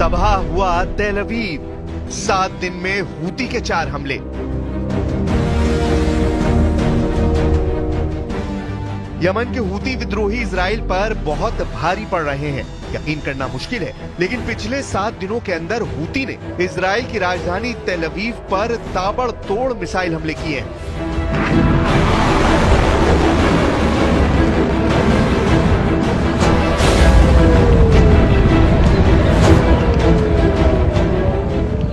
तबाह हुआ तेल अवीव, 7 दिन में हूती के 4 हमले। यमन के हूती विद्रोही इजराइल पर बहुत भारी पड़ रहे हैं, यकीन करना मुश्किल है, लेकिन पिछले 7 दिनों के अंदर हूती ने इजराइल की राजधानी तेल अवीव पर ताबड़तोड़ मिसाइल हमले किए हैं।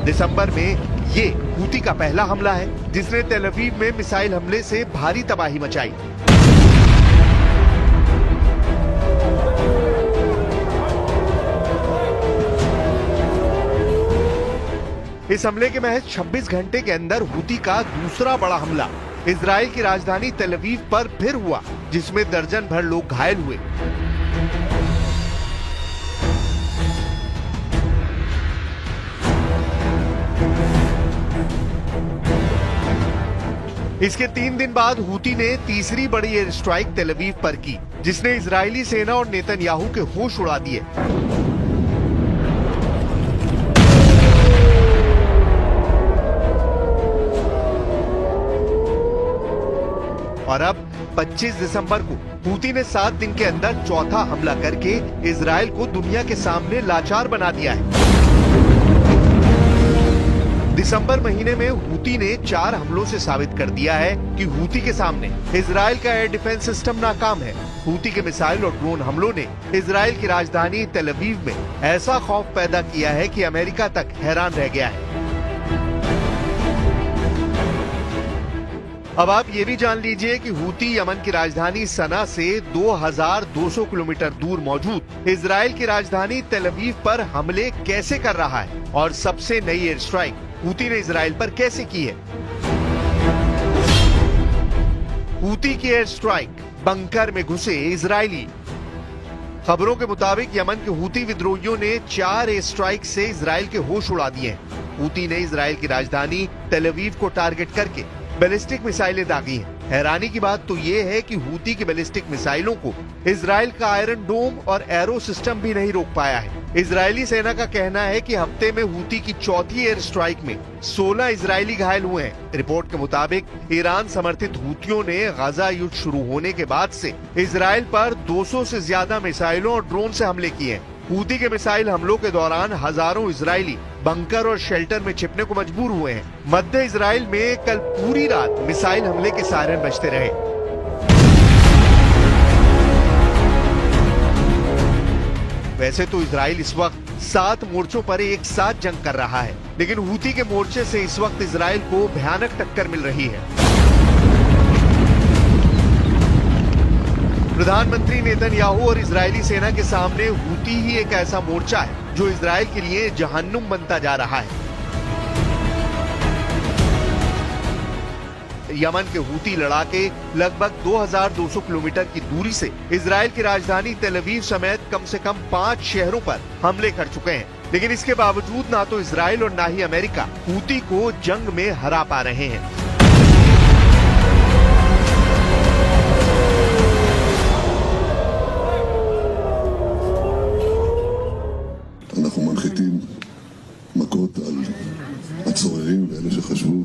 दिसंबर में ये हूती का पहला हमला है जिसने तेल अवीव में मिसाइल हमले से भारी तबाही मचाई। इस हमले के महज 26 घंटे के अंदर हूती का दूसरा बड़ा हमला इजराइल की राजधानी तेल अवीव पर फिर हुआ, जिसमें दर्जन भर लोग घायल हुए। इसके 3 दिन बाद हूती ने तीसरी बड़ी एयर स्ट्राइक तेल अवीव पर की, जिसने इजरायली सेना और नेतन्याहू के होश उड़ा दिए। और अब 25 दिसंबर को हूती ने 7 दिन के अंदर चौथा हमला करके इजराइल को दुनिया के सामने लाचार बना दिया है। दिसंबर महीने में हूती ने 4 हमलों से साबित कर दिया है कि हूती के सामने इजराइल का एयर डिफेंस सिस्टम नाकाम है। हूती के मिसाइल और ड्रोन हमलों ने इजराइल की राजधानी तेल अवीव में ऐसा खौफ पैदा किया है कि अमेरिका तक हैरान रह गया है। अब आप ये भी जान लीजिए कि हूती यमन की राजधानी सना से 2200 किलोमीटर दूर मौजूद इजराइल की राजधानी तेल अवीव पर हमले कैसे कर रहा है, और सबसे नई एयर स्ट्राइक हूती ने इजराइल पर कैसे की है। हूती की एयर स्ट्राइक, बंकर में घुसे इजरायली। खबरों के मुताबिक यमन के हूती विद्रोहियों ने 4 एयर स्ट्राइक से इजराइल के होश उड़ा दिए हैं। हूती ने इजराइल की राजधानी तेल अवीव को टारगेट करके बैलिस्टिक मिसाइलें दागी हैं। हैरानी की बात तो ये है कि हूती की बैलिस्टिक मिसाइलों को इजराइल का आयरन डोम और एरो सिस्टम भी नहीं रोक पाया है। इजरायली सेना का कहना है कि हफ्ते में हूती की चौथी एयर स्ट्राइक में 16 इजरायली घायल हुए हैं। रिपोर्ट के मुताबिक ईरान समर्थित हूतियों ने गाजा युद्ध शुरू होने के बाद से इजराइल पर 200 से ज्यादा मिसाइलों और ड्रोन से हमले किए हैं। हूती के मिसाइल हमलों के दौरान हजारों इजरायली बंकर और शेल्टर में छिपने को मजबूर हुए हैं। मध्य इजराइल में कल पूरी रात मिसाइल हमले के सायरन बजते रहे। वैसे तो इजराइल इस वक्त 7 मोर्चों पर एक साथ जंग कर रहा है, लेकिन हूती के मोर्चे से इस वक्त इजराइल को भयानक टक्कर मिल रही है। प्रधानमंत्री नेतन्याहू और इजरायली सेना के सामने हूती ही एक ऐसा मोर्चा है जो इजराइल के लिए जहन्नुम बनता जा रहा है। यमन के हूती लड़ाके लगभग 2200 किलोमीटर की दूरी से इजराइल की राजधानी तेल अवीव समेत कम से कम 5 शहरों पर हमले कर चुके हैं, लेकिन इसके बावजूद ना तो इजराइल और ना ही अमेरिका हूती को जंग में हरा पा रहे हैं। אנחנו מנחיתים מכות על הצוררים ואלה שחשבו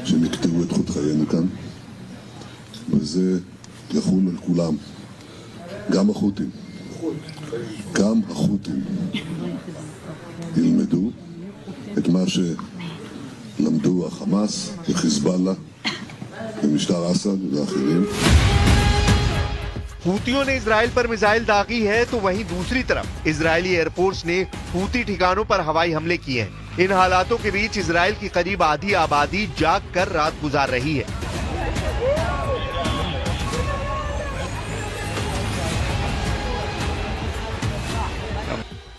שהם יקטעו את חוט חיינו כאן, וזה יחול על כולם, גם החות'ים. גם החות'ים ילמדו את מה שלמדו החמאס וחיזבאללה ומשטר אסד ואחרים. हूतियों ने इजराइल पर मिसाइल दागी है तो वहीं दूसरी तरफ इजरायली एयरफोर्स ने हूती ठिकानों पर हवाई हमले किए हैं। इन हालातों के बीच इजराइल की करीब आधी आबादी जाग कर रात गुजार रही है।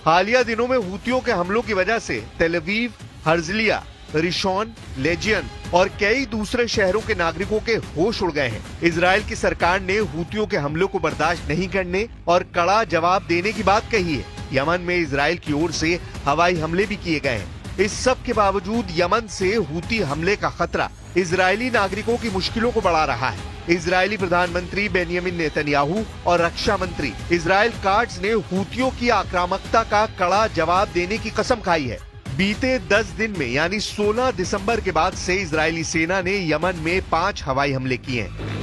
हालिया दिनों में हूतियों के हमलों की वजह से तेल अवीव, हर्जलिया, रिशॉन, लेजियन और कई दूसरे शहरों के नागरिकों के होश उड़ गए हैं। इजराइल की सरकार ने हूतियों के हमलों को बर्दाश्त नहीं करने और कड़ा जवाब देने की बात कही है। यमन में इजराइल की ओर से हवाई हमले भी किए गए हैं। इस सब के बावजूद यमन से हूती हमले का खतरा इजरायली नागरिकों की मुश्किलों को बढ़ा रहा है। इजरायली प्रधानमंत्री बेंयामिन नेतन्याहू और रक्षा मंत्री इजराइल काट्ज ने हूतियों की आक्रामकता का कड़ा जवाब देने की कसम खाई है। बीते 10 दिन में यानी 16 दिसंबर के बाद से इजरायली सेना ने यमन में 5 हवाई हमले किए हैं।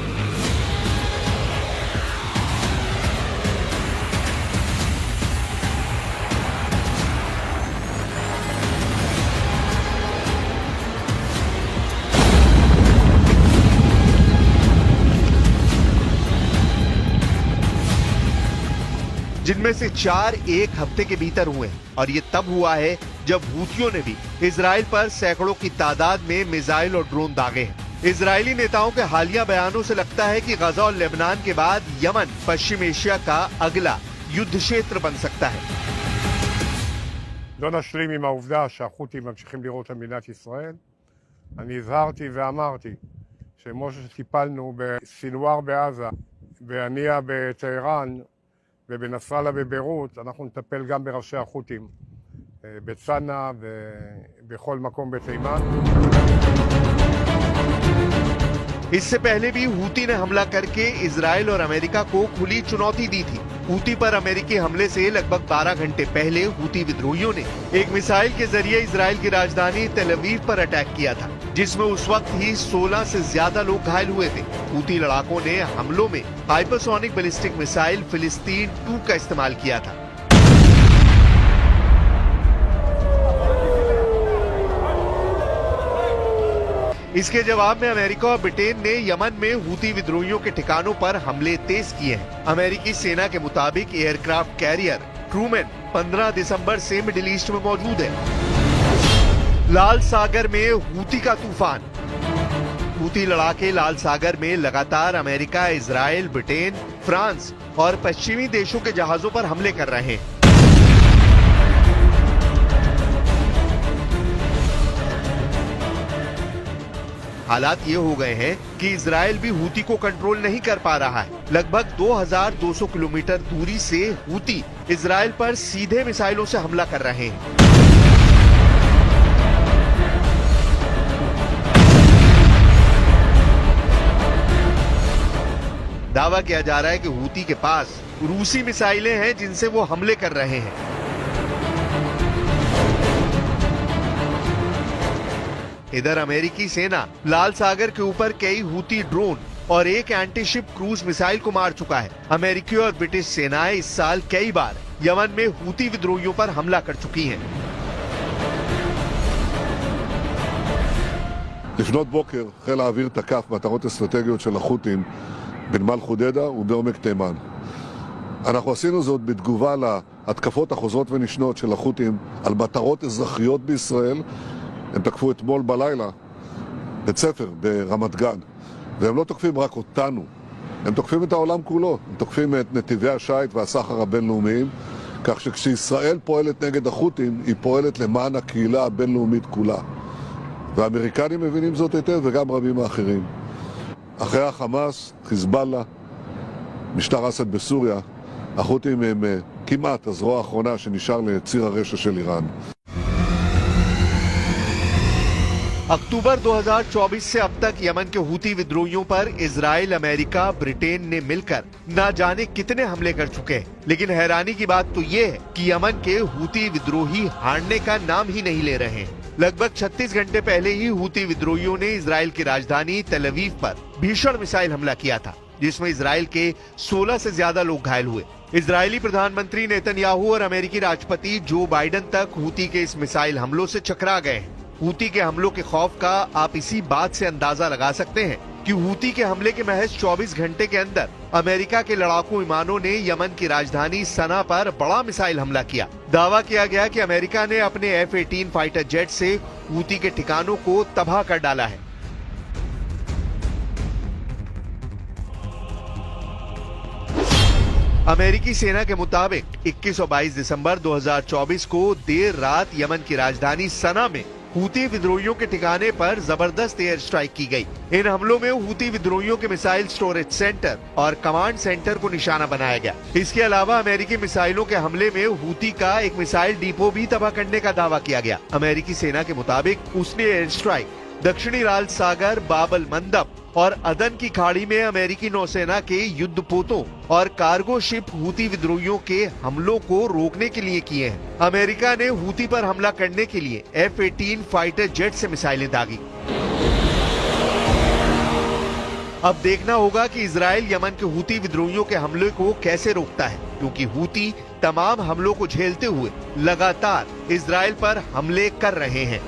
जिनमें से 4 एक हफ्ते के भीतर हुए और ये तब हुआ है जब हूतियों ने भी इजराइल पर सैकड़ों की तादाद में मिसाइल और ड्रोन दागे हैं। इजरायली नेताओं के हालिया बयानों से लगता है कि गजा और लेबनान के बाद यमन पश्चिम एशिया का अगला युद्ध क्षेत्र बन सकता है। לא נשלים עם העובדה שהחות'ים ממשיכים לירות על מדינת ישראל. אני הזהרתי ואמרתי שכמו שטיפלנו בסינואר בעזה, בהנייה בטהרן ובנסראללה בביירות, אנחנו נטפל גם בראשי החות'ים בצנעא ובכל מקום בתימן. इससे पहले भी हूती ने हमला करके इजराइल और अमेरिका को खुली चुनौती दी थी। हूती पर अमेरिकी हमले से लगभग 12 घंटे पहले हूती विद्रोहियों ने एक मिसाइल के जरिए इजराइल की राजधानी तेल अवीव पर अटैक किया था, जिसमें उस वक्त ही 16 से ज्यादा लोग घायल हुए थे। हूती लड़ाकों ने हमलों में हाइपरसोनिक बैलिस्टिक मिसाइल फिलिस्तीन 2 का इस्तेमाल किया था। इसके जवाब में अमेरिका और ब्रिटेन ने यमन में हूती विद्रोहियों के ठिकानों पर हमले तेज किए हैं। अमेरिकी सेना के मुताबिक एयरक्राफ्ट कैरियर ट्रूमैन 15 दिसंबर से मिडिल ईस्ट में मौजूद है। लाल सागर में हूती का तूफान। हूती लड़ाके लाल सागर में लगातार अमेरिका, इजराइल, ब्रिटेन, फ्रांस और पश्चिमी देशों के जहाजों पर हमले कर रहे हैं। हालात ये हो गए हैं कि इजराइल भी हूती को कंट्रोल नहीं कर पा रहा है। लगभग 2200 किलोमीटर दूरी से हूती इजराइल पर सीधे मिसाइलों से हमला कर रहे हैं। दावा किया जा रहा है कि हूती के पास रूसी मिसाइलें हैं जिनसे वो हमले कर रहे हैं। इधर अमेरिकी सेना लाल सागर के ऊपर कई हूती ड्रोन और एक एंटीशिप क्रूज मिसाइल को मार चुका है। अमेरिकी और ब्रिटिश सेनाएं इस साल कई बार यमन में हूती विद्रोहियों पर हमला कर चुकी हैं। לפנות בוקר חיל האוויר תקף מטרות אסטרטגיות של החות'ים בנמל חודדה ובעומק תימן. אנחנו עשינו זאת בתגובה להתקפות החוזרות ונשנות של החות'ים על מטרות אזרחיות בישראל. הם תקפו אתמול בלילה בית ספר ברמת גן, והם לא תוקפים רק אותנו, הם תוקפים את העולם כולו, הם תוקפים את נתיבי השיט והסחר הבינלאומיים, כך שכשישראל פועלת נגד החות'ים, היא פועלת למען הקהילה הבינלאומית כולה. והאמריקנים מבינים זאת היטב וגם רבים האחרים. אחרי החמאס, חיזבאללה, משטר אסד בסוריה, החות'ים הם כמעט הזרוע האחרונה שנשאר לציר הרשע של איראן. अक्टूबर 2024 से अब तक यमन के हूती विद्रोहियों पर इजराइल, अमेरिका, ब्रिटेन ने मिलकर न जाने कितने हमले कर चुके हैं। लेकिन हैरानी की बात तो ये है कि यमन के हूती विद्रोही हारने का नाम ही नहीं ले रहे हैं। लगभग 36 घंटे पहले ही हूती विद्रोहियों ने इजराइल की राजधानी तेल अवीव पर भीषण मिसाइल हमला किया था, जिसमें इजराइल के 16 से ज्यादा लोग घायल हुए। इजरायली प्रधानमंत्री नेतन्याहू और अमेरिकी राष्ट्रपति जो बाइडेन तक हूती के इस मिसाइल हमलों से चकरा गए हैं। हूती के हमलों के खौफ का आप इसी बात से अंदाजा लगा सकते हैं कि हूती के हमले के महज 24 घंटे के अंदर अमेरिका के लड़ाकू विमानों ने यमन की राजधानी सना पर बड़ा मिसाइल हमला किया। दावा किया गया कि अमेरिका ने अपने F-18 फाइटर जेट से हूती के ठिकानों को तबाह कर डाला है। अमेरिकी सेना के मुताबिक 21 और 22 दिसंबर 2024 को देर रात यमन की राजधानी सना में हूती विद्रोहियों के ठिकाने पर जबरदस्त एयर स्ट्राइक की गई। इन हमलों में हूती विद्रोहियों के मिसाइल स्टोरेज सेंटर और कमांड सेंटर को निशाना बनाया गया। इसके अलावा अमेरिकी मिसाइलों के हमले में हूती का एक मिसाइल डिपो भी तबाह करने का दावा किया गया। अमेरिकी सेना के मुताबिक उसने एयर स्ट्राइक दक्षिणी लाल सागर, बाब अल मंदब और अदन की खाड़ी में अमेरिकी नौसेना के युद्धपोतों और कार्गो शिप हूती विद्रोहियों के हमलों को रोकने के लिए किए हैं। अमेरिका ने हूती पर हमला करने के लिए F-18 फाइटर जेट से मिसाइलें दागी। अब देखना होगा कि इजराइल यमन के हूती विद्रोहियों के हमले को कैसे रोकता है, क्योंकि हूती तमाम हमलों को झेलते हुए लगातार इजराइल पर हमले कर रहे हैं।